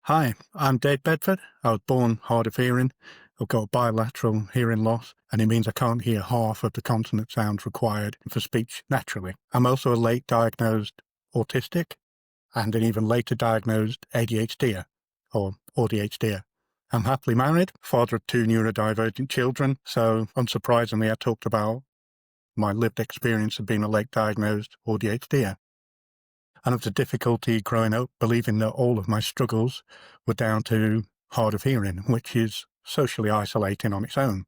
Hi, I'm Dave Bedford. I was born hard of hearing. I've got bilateral hearing loss, and it means I can't hear half of the consonant sounds required for speech naturally. I'm also a late diagnosed autistic and an even later diagnosed ADHD or ADHD. I'm happily married, father of two neurodivergent children, so unsurprisingly I talked about my lived experience of being a late diagnosed ADHD. And of the difficulty growing up believing that all of my struggles were down to hard of hearing, which is socially isolating on its own.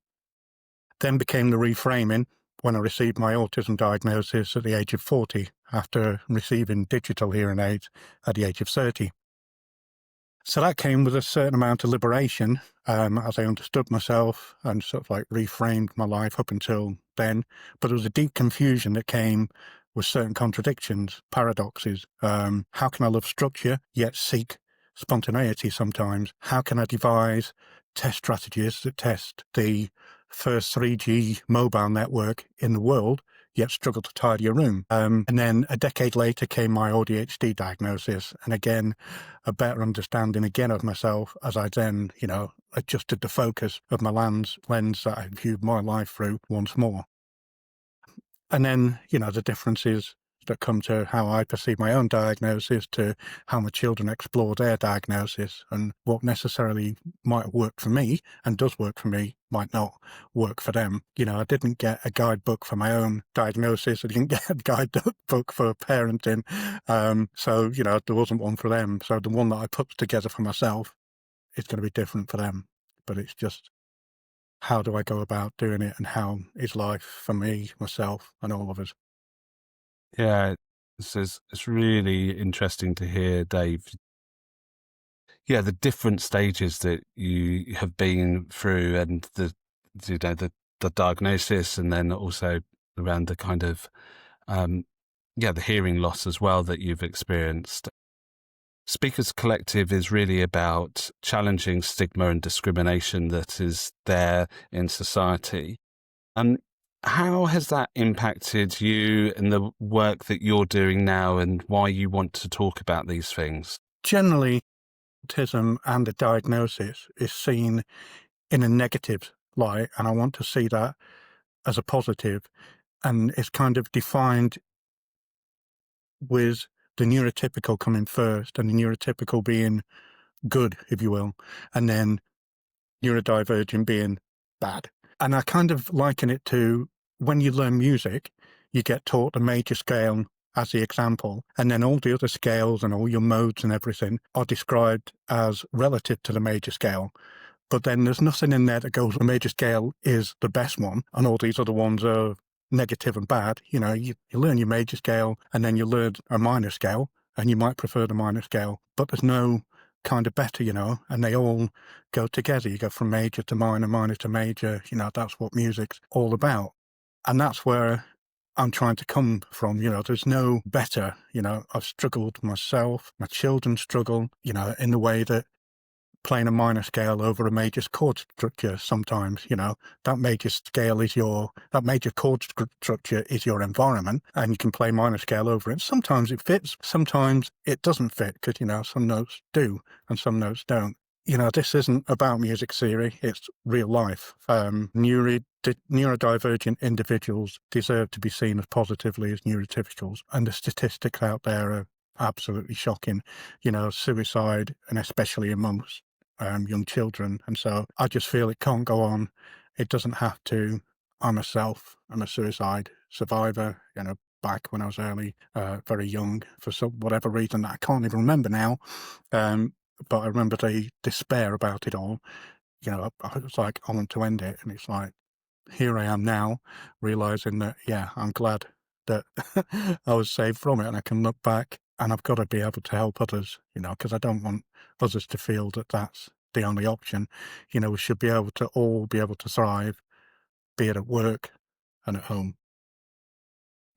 Then became the reframing when I received my autism diagnosis at the age of 40 after receiving digital hearing aids at the age of 30. So that came with a certain amount of liberation as I understood myself and sort of like reframed my life up until then. But there was a deep confusion that came with certain contradictions, paradoxes. How can I love structure yet seek spontaneity sometimes? How can I devise test strategies that test the first 3G mobile network in the world yet struggle to tidy a room? And then a decade later came my ADHD diagnosis. And again, a better understanding again of myself as I then, adjusted the focus of my lens that I viewed my life through once more. And then, the differences that come to how I perceive my own diagnosis to how my children explore their diagnosis, and what necessarily might work for me and does work for me might not work for them. I didn't get a guidebook for my own diagnosis. I didn't get a guidebook for parenting. So, there wasn't one for them. So the one that I put together for myself is going to be different for them. But it's just, how do I go about doing it, and how is life for me, myself, and all of us? Yeah, it's really interesting to hear, Dave. Yeah, the different stages that you have been through, and the diagnosis, and then also around the kind of the hearing loss as well that you've experienced. Speakers Collective is really about challenging stigma and discrimination that is there in society. And how has that impacted you and the work that you're doing now, and why you want to talk about these things? Generally, autism and the diagnosis is seen in a negative light, and I want to see that as a positive, and it's kind of defined with the neurotypical coming first, and the neurotypical being good, if you will, and then neurodivergent being bad. And I kind of liken it to when you learn music, you get taught the major scale as the example, and then all the other scales and all your modes and everything are described as relative to the major scale. But then there's nothing in there that goes, the major scale is the best one, and all these other ones are negative and bad. You learn your major scale, and then you learn a minor scale, and you might prefer the minor scale, but there's no kind of better, and they all go together. You go from major to minor, minor to major. That's what music's all about. And that's where I'm trying to come from. There's no better. I've struggled myself, my children struggle, in the way that playing a minor scale over a major chord structure sometimes, that major chord structure is your environment, and you can play minor scale over it. Sometimes it fits, sometimes it doesn't fit, because, some notes do and some notes don't. This isn't about music theory, it's real life. Neurodivergent individuals deserve to be seen as positively as neurotypicals, and the statistics out there are absolutely shocking. Suicide, and especially amongst young children. And so I just feel it can't go on. It doesn't have to. I'm a suicide survivor, back when I was very young, for whatever reason that I can't even remember now. But I remember the despair about it all. I was like, I want to end it. And it's like, here I am now, realizing that, I'm glad that I was saved from it, and I can look back, and I've got to be able to help others, because I don't want others to feel that that's the only option. We should be able to all be able to thrive, be it at work and at home.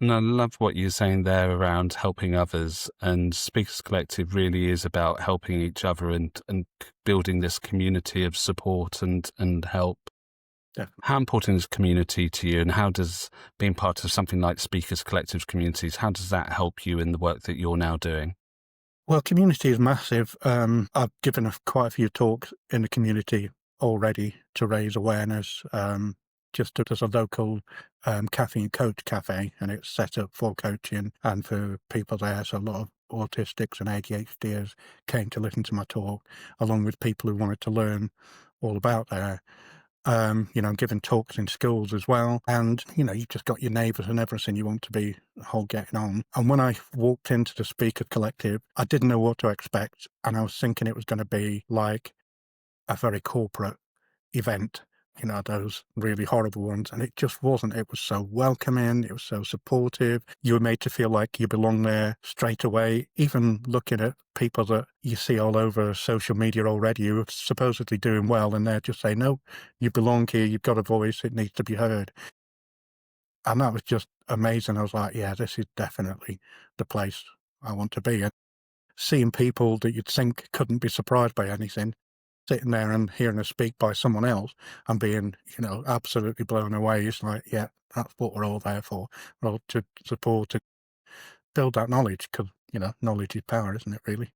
And I love what you're saying there around helping others. And Speakers Collective really is about helping each other and building this community of support and help. Definitely. How important is community to you, and how does being part of something like Speakers Collective communities, how does that help you in the work that you're now doing? Well, community is massive. I've given quite a few talks in the community already to raise awareness. There's a local cafe and coach cafe, and it's set up for coaching and for people there. So a lot of autistics and ADHDers came to listen to my talk, along with people who wanted to learn all about their giving talks in schools as well. And, you've just got your neighbours and everything you want to be whole getting on. And when I walked into the speaker collective, I didn't know what to expect. And I was thinking it was going to be like a very corporate event, those really horrible ones. And it just wasn't. It was so welcoming. It was so supportive. You were made to feel like you belong there straight away. Even looking at people that you see all over social media already who are supposedly doing well, and they're just saying, no, you belong here. You've got a voice. It needs to be heard. And that was just amazing. I was like, yeah, this is definitely the place I want to be. And seeing people that you'd think couldn't be surprised by anything, sitting there and hearing us speak by someone else and being, absolutely blown away. It's like, yeah, that's what we're all there for. We're all to support, to build that knowledge, because, knowledge is power, isn't it, really?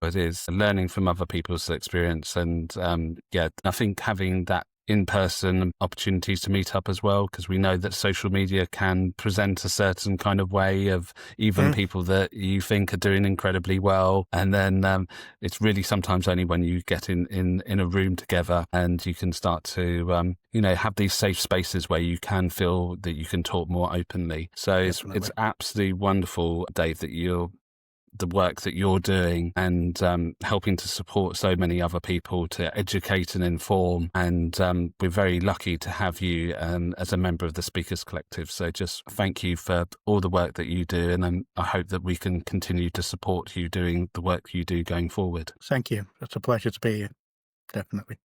It is learning from other people's experience. And I think having that in-person opportunities to meet up as well, because we know that social media can present a certain kind of way of even people that you think are doing incredibly well. And then it's really sometimes only when you get in a room together and you can start to, have these safe spaces where you can feel that you can talk more openly. So it's absolutely wonderful, Dave, that the work that you're doing and helping to support so many other people to educate and inform. And we're very lucky to have you as a member of the Speakers Collective. So just thank you for all the work that you do. And I hope that we can continue to support you doing the work you do going forward. Thank you. It's a pleasure to be here. Definitely.